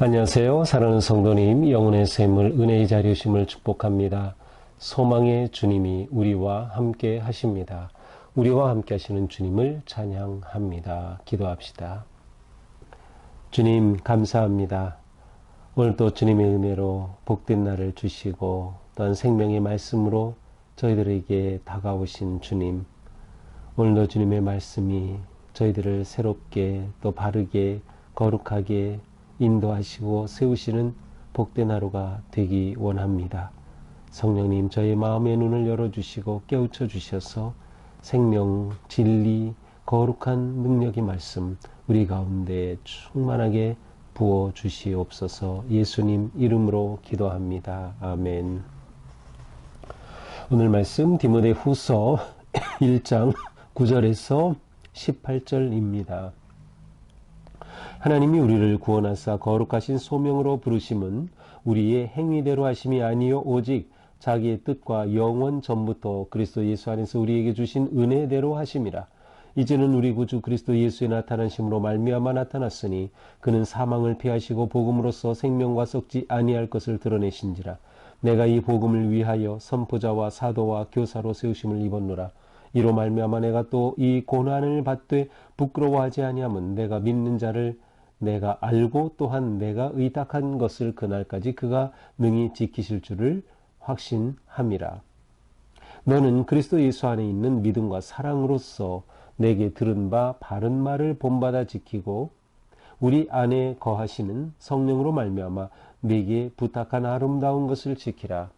안녕하세요. 사랑하는 성도님, 영혼의 샘을 은혜의 자리심을 축복합니다. 소망의 주님이 우리와 함께 하십니다. 우리와 함께 하시는 주님을 찬양합니다. 기도합시다. 주님 감사합니다. 오늘도 주님의 은혜로 복된 날을 주시고 또한 생명의 말씀으로 저희들에게 다가오신 주님, 오늘도 주님의 말씀이 저희들을 새롭게 또 바르게 거룩하게 인도하시고 세우시는 복된 하루가 되기 원합니다. 성령님, 저의 마음의 눈을 열어주시고 깨우쳐 주셔서 생명, 진리, 거룩한 능력의 말씀 우리 가운데 충만하게 부어 주시옵소서. 예수님 이름으로 기도합니다. 아멘. 오늘 말씀 디모데후서 1장 9절에서 18절입니다. 하나님이 우리를 구원하사 거룩하신 소명으로 부르심은 우리의 행위대로 하심이 아니요 오직 자기의 뜻과 영원 전부터 그리스도 예수 안에서 우리에게 주신 은혜대로 하심이라. 이제는 우리 구주 그리스도 예수의 나타나심으로 말미암아 나타났으니 그는 사망을 피하시고 복음으로써 생명과 썩지 아니할 것을 드러내신지라. 내가 이 복음을 위하여 선포자와 사도와 교사로 세우심을 입었노라. 이로 말미암아 내가 또 이 고난을 받되 부끄러워하지 아니함은 내가 믿는 자를 내가 알고 또한 내가 의탁한 것을 그날까지 그가 능히 지키실 줄을 확신함이라. 너는 그리스도 예수 안에 있는 믿음과 사랑으로서 내게 들은 바 바른 말을 본받아 지키고 우리 안에 거하시는 성령으로 말미암아 내게 부탁한 아름다운 것을 지키라.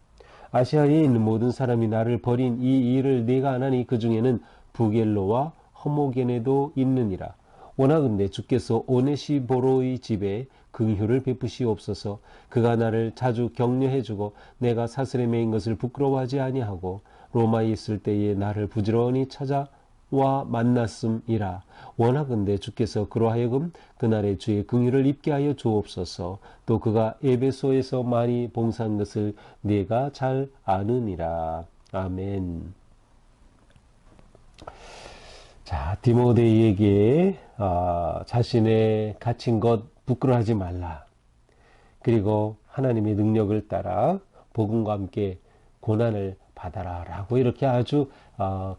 아시아에 있는 모든 사람이 나를 버린 이 일을 네가 안 하니 그 중에는 부겔로와 허모게네도 있느니라. 원하건대 주께서 오네시보로의 집에 긍휼을 베푸시옵소서. 그가 나를 자주 격려해주고 내가 사슬에 매인 것을 부끄러워하지 아니하고 로마에 있을 때에 나를 부지런히 찾아와 만났음이라. 원하건대 주께서 그로 하여금 그날의 주의 긍휼을 입게 하여 주옵소서. 또 그가 에베소에서 많이 봉사한 것을 네가 잘 아느니라. 아멘. 자, 디모데에게 자신의 갇힌 것 부끄러워하지 말라. 그리고 하나님의 능력을 따라 복음과 함께 고난을 받아라 라고 이렇게 아주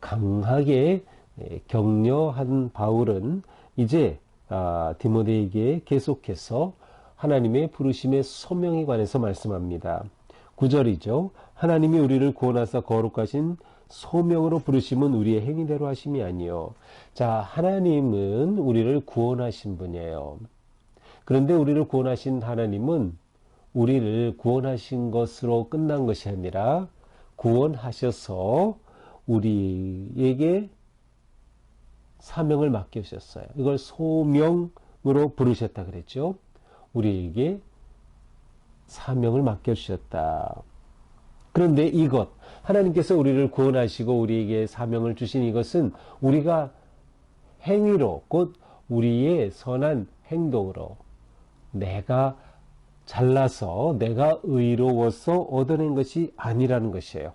강하게 격려한 바울은 이제 디모데에게 계속해서 하나님의 부르심의 소명에 관해서 말씀합니다. 9절이죠. 하나님이 우리를 구원하사 거룩하신 소명으로 부르심은 우리의 행위대로 하심이 아니요. 자, 하나님은 우리를 구원하신 분이에요. 그런데 우리를 구원하신 하나님은 우리를 구원하신 것으로 끝난 것이 아니라 구원하셔서 우리에게 사명을 맡겨주셨어요. 이걸 소명으로 부르셨다 그랬죠. 우리에게 사명을 맡겨주셨다. 그런데 이것, 하나님께서 우리를 구원하시고 우리에게 사명을 주신 이것은 우리가 행위로, 곧 우리의 선한 행동으로 내가 잘나서 내가 의로워서 얻어낸 것이 아니라는 것이에요.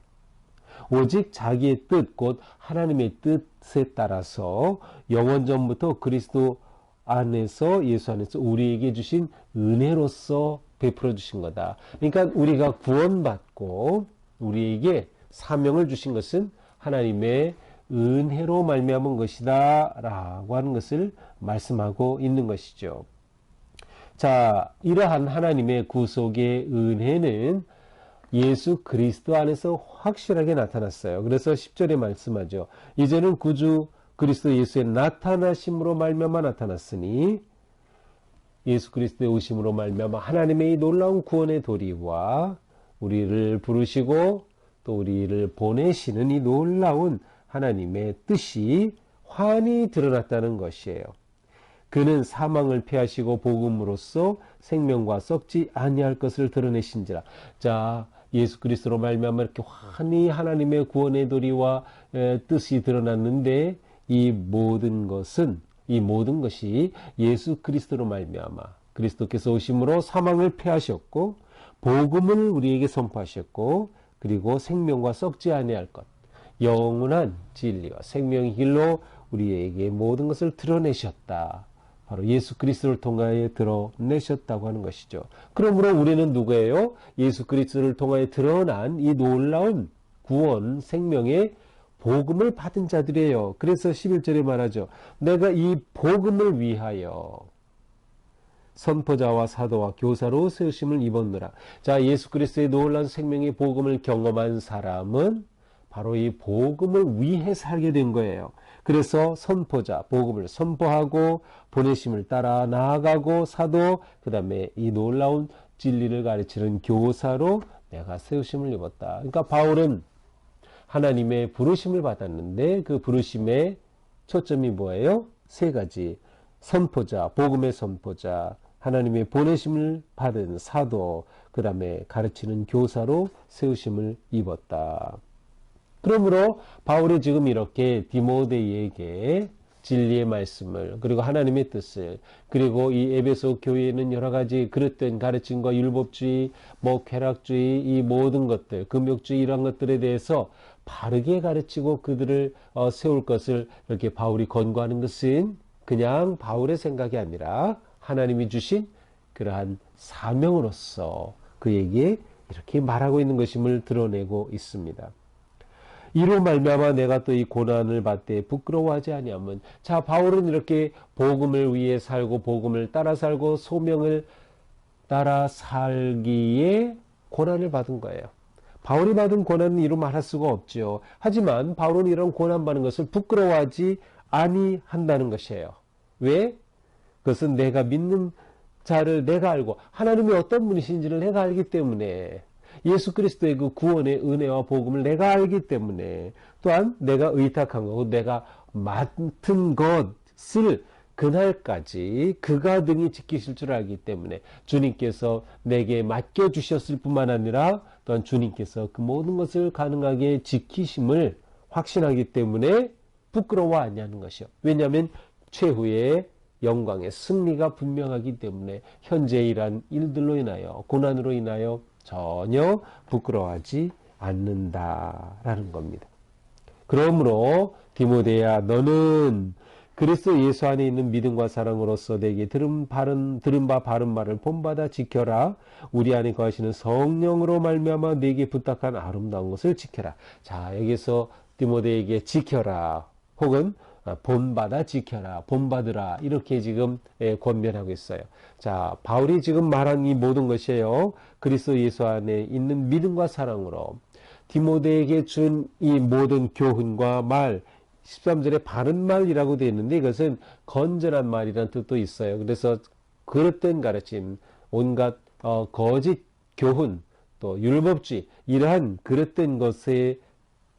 오직 자기의 뜻, 곧 하나님의 뜻에 따라서 영원전부터 그리스도 안에서 예수 안에서 우리에게 주신 은혜로서 베풀어 주신 거다. 그러니까 우리가 구원받고 우리에게 사명을 주신 것은 하나님의 은혜로 말미암은 것이다 라고 하는 것을 말씀하고 있는 것이죠. 자, 이러한 하나님의 구속의 은혜는 예수 그리스도 안에서 확실하게 나타났어요. 그래서 10절에 말씀하죠. 이제는 구주 그리스도 예수의 나타나심으로 말미암아 나타났으니 예수 그리스도의 오심으로 말미암아 하나님의 이 놀라운 구원의 도리와 우리를 부르시고 또 우리를 보내시는 이 놀라운 하나님의 뜻이 환히 드러났다는 것이에요. 그는 사망을 피하시고 복음으로써 생명과 썩지 아니할 것을 드러내신지라. 자, 예수 그리스도로 말미암아 이렇게 환히 하나님의 구원의 도리와 뜻이 드러났는데 이 모든 것이 예수 그리스도로 말미암아 그리스도께서 오심으로 사망을 패하셨고 복음을 우리에게 선포하셨고 그리고 생명과 썩지 아니할 것, 영원한 진리와 생명의 길로 우리에게 모든 것을 드러내셨다. 바로 예수 그리스도를 통하여 드러내셨다고 하는 것이죠. 그러므로 우리는 누구예요? 예수 그리스도를 통하여 드러난 이 놀라운 구원, 생명의 복음을 받은 자들이에요. 그래서 11절에 말하죠. 내가 이 복음을 위하여 선포자와 사도와 교사로 세우심을 입었노라. 자, 예수 그리스도의 놀라운 생명의 복음을 경험한 사람은 바로 이 복음을 위해 살게 된 거예요. 그래서 선포자, 복음을 선포하고 보내심을 따라 나아가고 사도, 그 다음에 이 놀라운 진리를 가르치는 교사로 내가 세우심을 입었다. 그러니까 바울은 하나님의 부르심을 받았는데 그 부르심의 초점이 뭐예요? 세 가지. 선포자, 복음의 선포자, 하나님의 보내심을 받은 사도, 그 다음에 가르치는 교사로 세우심을 입었다. 그러므로 바울이 지금 이렇게 디모데에게 진리의 말씀을, 그리고 하나님의 뜻을, 그리고 이 에베소 교회에는 여러 가지 그릇된 가르침과 율법주의, 쾌락주의, 이 모든 것들, 금욕주의 이런 것들에 대해서 바르게 가르치고 그들을 세울 것을 이렇게 바울이 권고하는 것은 그냥 바울의 생각이 아니라 하나님이 주신 그러한 사명으로서 그에게 이렇게 말하고 있는 것임을 드러내고 있습니다. 이로 말미암아 내가 또 이 고난을 받되 부끄러워하지 아니하면, 자, 바울은 이렇게 복음을 위해 살고 복음을 따라 살고 소명을 따라 살기에 고난을 받은 거예요. 바울이 받은 고난은 이로 말할 수가 없죠. 하지만 바울은 이런 고난 받는 것을 부끄러워하지 아니한다는 것이에요. 왜? 그것은 내가 믿는 자를 내가 알고 하나님이 어떤 분이신지를 내가 알기 때문에, 예수 그리스도의 그 구원의 은혜와 복음을 내가 알기 때문에, 또한 내가 의탁한 거고 내가 맡은 것을 그날까지 그가 등이 지키실 줄 알기 때문에 주님께서 내게 맡겨주셨을 뿐만 아니라 또한 주님께서 그 모든 것을 가능하게 지키심을 확신하기 때문에 부끄러워하지 않는 것이요. 왜냐하면 최후의 영광의 승리가 분명하기 때문에 현재 일한 일들로 인하여 고난으로 인하여 전혀 부끄러워하지 않는다라는 겁니다. 그러므로 디모데야, 너는 그리스도 예수 안에 있는 믿음과 사랑으로서 내게 들은 바 바른 말을 본받아 지켜라. 우리 안에 거하시는 성령으로 말미암아 내게 부탁한 아름다운 것을 지켜라. 자, 여기서 디모데에게 지켜라, 혹은 본받아 지켜라, 본받으라, 이렇게 지금 권면하고 있어요. 자, 바울이 지금 말한 이 모든 것이에요. 그리스도 예수 안에 있는 믿음과 사랑으로 디모데에게 준 이 모든 교훈과 말, 13절에 바른 말이라고 되어 있는데 이것은 건전한 말이라는 뜻도 있어요. 그래서 그릇된 가르침, 온갖 거짓 교훈, 또 율법주의, 이러한 그릇된 것에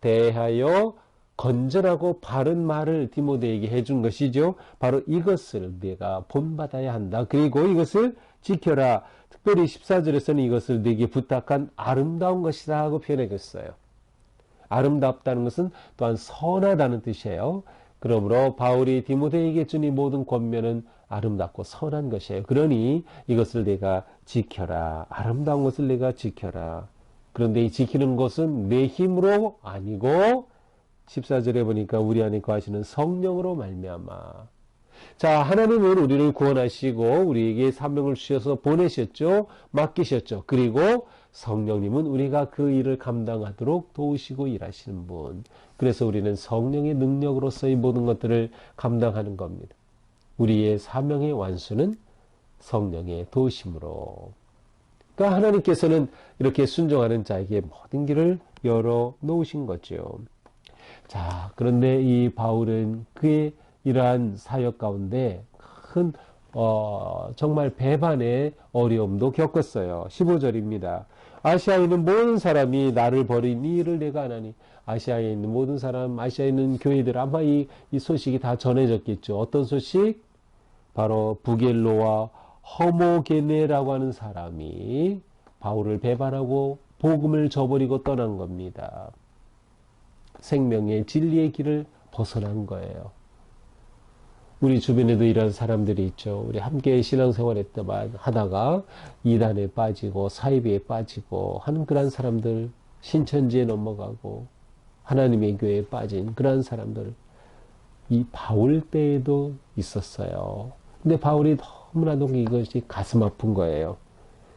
대하여 건전하고 바른 말을 디모데에게 해준 것이죠. 바로 이것을 내가 본받아야 한다. 그리고 이것을 지켜라. 특별히 14절에서는 이것을 내게 부탁한 아름다운 것이다 하고 표현했어요. 아름답다는 것은 또한 선하다는 뜻이에요. 그러므로 바울이 디모데에게 준 이 모든 권면은 아름답고 선한 것이에요. 그러니 이것을 내가 지켜라. 아름다운 것을 내가 지켜라. 그런데 이 지키는 것은 내 힘으로 아니고 14절에 보니까 우리 안에 거하시는 성령으로 말미암아. 자, 하나님은 우리를 구원하시고 우리에게 사명을 주셔서 보내셨죠. 맡기셨죠. 그리고 성령님은 우리가 그 일을 감당하도록 도우시고 일하시는 분. 그래서 우리는 성령의 능력으로서의 모든 것들을 감당하는 겁니다. 우리의 사명의 완수는 성령의 도우심으로. 그러니까 하나님께서는 이렇게 순종하는 자에게 모든 길을 열어 놓으신 거죠. 자, 그런데 이 바울은 그의 이러한 사역 가운데 큰 정말 배반의 어려움도 겪었어요. 15절입니다. 아시아에 있는 모든 사람이 나를 버린 이 일을 내가 안 하니. 아시아에 있는 모든 사람, 아시아에 있는 교회들 아마 이 소식이 다 전해졌겠죠. 어떤 소식? 바로 부겔로와 허모게네라고 하는 사람이 바울을 배반하고 복음을 저버리고 떠난 겁니다. 생명의 진리의 길을 벗어난 거예요. 우리 주변에도 이런 사람들이 있죠. 우리 함께 신앙생활 하다가 이단에 빠지고 사이비에 빠지고 하는 그런 사람들, 신천지에 넘어가고 하나님의 교회에 빠진 그런 사람들, 이 바울 때에도 있었어요. 근데 바울이 너무나도 이것이 가슴 아픈 거예요.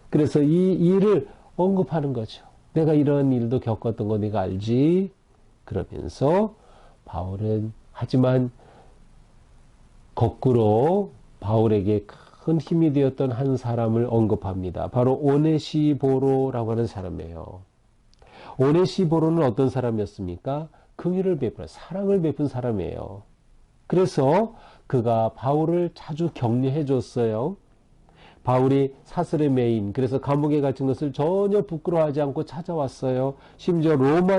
그래서 이 일을 언급하는 거죠. 내가 이런 일도 겪었던 거 네가 알지? 그러면서 바울은 하지만 거꾸로 바울에게 큰 힘이 되었던 한 사람을 언급합니다. 바로 오네시보로라고 하는 사람이에요. 오네시보로는 어떤 사람이었습니까? 긍휼을 베푼, 사랑을 베푼 사람이에요. 그래서 그가 바울을 자주 격려해 줬어요. 바울이 사슬에 매인, 그래서 감옥에 갇힌 것을 전혀 부끄러워하지 않고 찾아왔어요. 심지어 로마의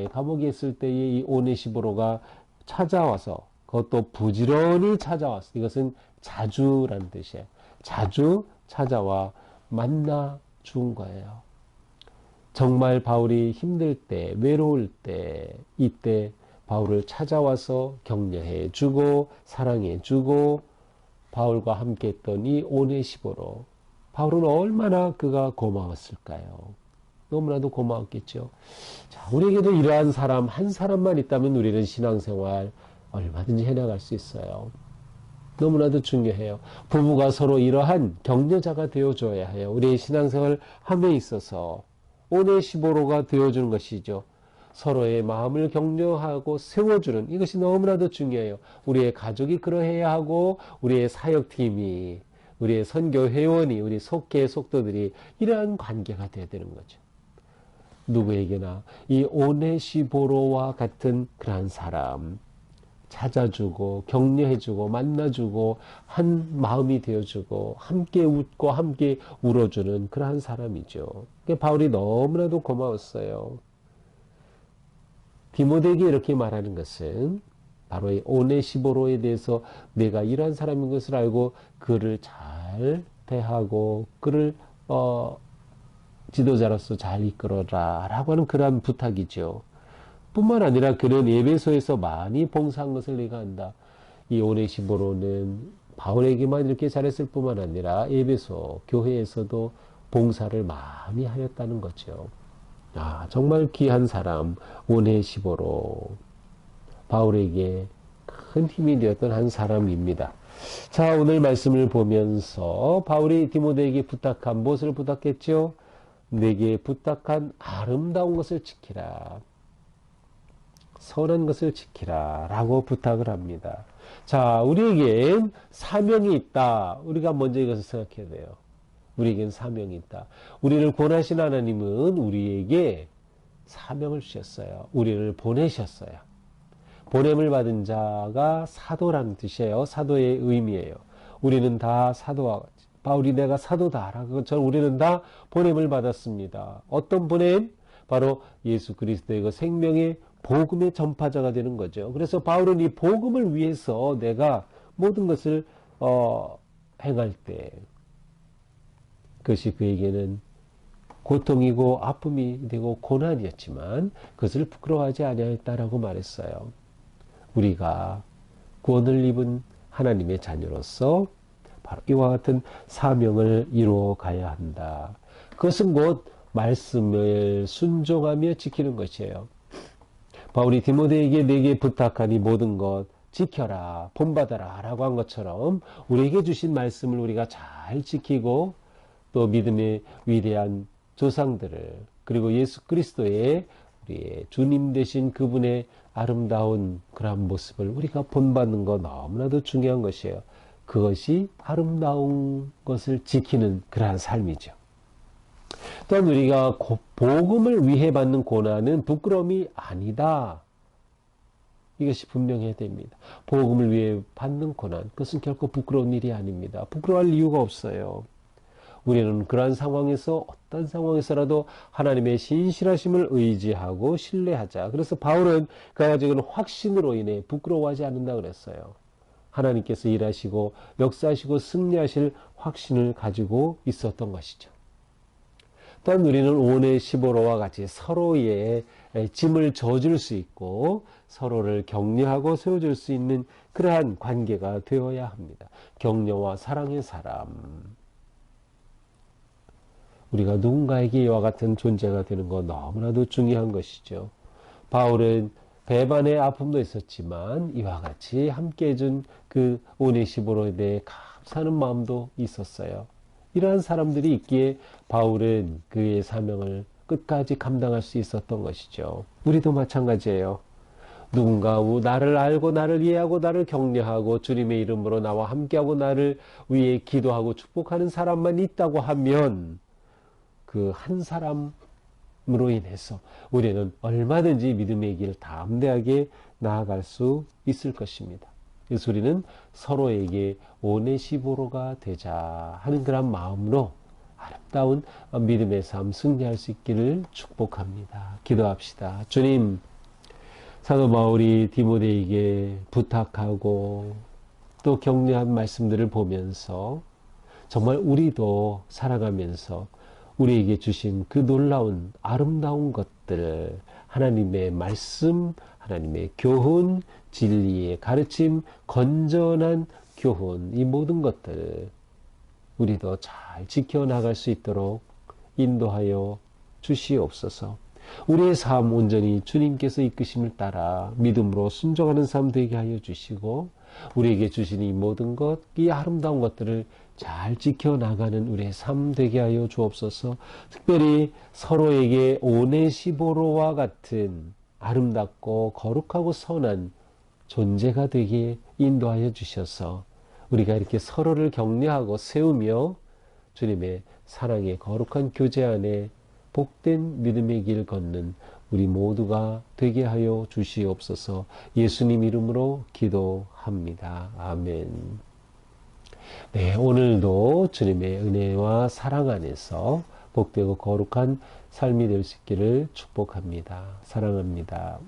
감옥에 있을 때에 이 오네시보로가 찾아와서, 그것도 부지런히 찾아왔어. 이것은 자주라는 뜻이에요. 자주 찾아와 만나 준 거예요. 정말 바울이 힘들 때, 외로울 때, 이때 바울을 찾아와서 격려해 주고, 사랑해 주고, 바울과 함께 했던 이 오네시보로, 바울은 얼마나 그가 고마웠을까요? 너무나도 고마웠겠죠. 자, 우리에게도 이러한 사람, 한 사람만 있다면 우리는 신앙생활 얼마든지 해나갈 수 있어요. 너무나도 중요해요. 부부가 서로 이러한 격려자가 되어줘야 해요. 우리의 신앙생활 함에 있어서 오네시보로가 되어주는 것이죠. 서로의 마음을 격려하고 세워주는, 이것이 너무나도 중요해요. 우리의 가족이 그러해야 하고, 우리의 사역팀이, 우리의 선교 회원이, 우리 속계 속도들이 이러한 관계가 되어야 되는 거죠. 누구에게나 이 오네시보로와 같은 그러한 사람, 찾아주고 격려해주고 만나주고 한 마음이 되어주고 함께 웃고 함께 울어주는 그러한 사람이죠. 바울이 너무나도 고마웠어요. 디모데에게 이렇게 말하는 것은 바로 이 오네시보로에 대해서 내가 이러한 사람인 것을 알고 그를 잘 대하고 그를 지도자로서 잘 이끌어라 라고 하는 그러한 부탁이죠. 뿐만 아니라 그는 에베소에서 많이 봉사한 것을 내가 안다. 이 오네시보로는 바울에게만 이렇게 잘했을 뿐만 아니라 에베소 교회에서도 봉사를 많이 하였다는 거죠. 아, 정말 귀한 사람 오네시보로, 바울에게 큰 힘이 되었던 한 사람입니다. 자, 오늘 말씀을 보면서 바울이 디모데에게 부탁한 무엇을 부탁했죠? 내게 부탁한 아름다운 것을 지키라. 선한 것을 지키라 라고 부탁을 합니다. 자, 우리에겐 사명이 있다. 우리가 먼저 이것을 생각해야 돼요. 우리에겐 사명이 있다. 우리를 권하신 하나님은 우리에게 사명을 주셨어요. 우리를 보내셨어요. 보냄을 받은 자가 사도라는 뜻이에요. 사도의 의미예요. 우리는 다 사도와 같이, 바울이 내가 사도다라고 것처럼 우리는 다 보냄을 받았습니다. 어떤 보냄? 바로 예수 그리스도의 그 생명의 복음의 전파자가 되는 거죠. 그래서 바울은 이 복음을 위해서 내가 모든 것을 행할 때 그것이 그에게는 고통이고 아픔이 되고 고난이었지만 그것을 부끄러워하지 아니하였다라고 말했어요. 우리가 구원을 입은 하나님의 자녀로서 바로 이와 같은 사명을 이루어 가야 한다. 그것은 곧 말씀을 순종하며 지키는 것이에요. 바울이 디모데에게 내게 부탁한 이 모든 것 지켜라, 본받아라 라고 한 것처럼 우리에게 주신 말씀을 우리가 잘 지키고 또 믿음의 위대한 조상들을, 그리고 예수 그리스도의 우리의 주님 되신 그분의 아름다운 그러한 모습을 우리가 본받는 것 너무나도 중요한 것이에요. 그것이 아름다운 것을 지키는 그러한 삶이죠. 또한 우리가 복음을 위해 받는 고난은 부끄러움이 아니다. 이것이 분명해야 됩니다. 복음을 위해 받는 고난, 그것은 결코 부끄러운 일이 아닙니다. 부끄러워할 이유가 없어요. 우리는 그러한 상황에서 어떤 상황에서라도 하나님의 신실하심을 의지하고 신뢰하자. 그래서 바울은 그가 가지고 있는 확신으로 인해 부끄러워하지 않는다 그랬어요. 하나님께서 일하시고 역사하시고 승리하실 확신을 가지고 있었던 것이죠. 또한 우리는 오네시보로와 같이 서로의 짐을 져줄 수 있고 서로를 격려하고 세워줄 수 있는 그러한 관계가 되어야 합니다. 격려와 사랑의 사람. 우리가 누군가에게 이와 같은 존재가 되는 건 너무나도 중요한 것이죠. 바울은 배반의 아픔도 있었지만 이와 같이 함께 해준 그 오네시모로에 대해 감사하는 마음도 있었어요. 이러한 사람들이 있기에 바울은 그의 사명을 끝까지 감당할 수 있었던 것이죠. 우리도 마찬가지예요. 누군가 나를 알고 나를 이해하고 나를 격려하고 주님의 이름으로 나와 함께하고 나를 위해 기도하고 축복하는 사람만 있다고 하면 그 한 사람으로 인해서 우리는 얼마든지 믿음의 길 담대하게 나아갈 수 있을 것입니다. 그래서 우리는 서로에게 오네시보로가 되자 하는 그런 마음으로 아름다운 믿음의 삶 승리할 수 있기를 축복합니다. 기도합시다. 주님, 사도 바울이 디모데에게 부탁하고 또 격려한 말씀들을 보면서 정말 우리도 살아가면서 우리에게 주신 그 놀라운 아름다운 것들, 하나님의 말씀, 하나님의 교훈, 진리의 가르침, 건전한 교훈, 이 모든 것들 우리도 잘 지켜나갈 수 있도록 인도하여 주시옵소서. 우리의 삶 온전히 주님께서 이끄심을 따라 믿음으로 순종하는 삶 되게 하여 주시고 우리에게 주신 이 모든 것, 이 아름다운 것들을 잘 지켜나가는 우리의 삶 되게 하여 주옵소서. 특별히 서로에게 오네시보로와 같은 아름답고 거룩하고 선한 존재가 되게 인도하여 주셔서 우리가 이렇게 서로를 격려하고 세우며 주님의 사랑의 거룩한 교제 안에 복된 믿음의 길 걷는 우리 모두가 되게 하여 주시옵소서. 예수님 이름으로 기도합니다. 아멘. 네, 오늘도 주님의 은혜와 사랑 안에서 복되고 거룩한 삶이 될 수 있기를 축복합니다. 사랑합니다.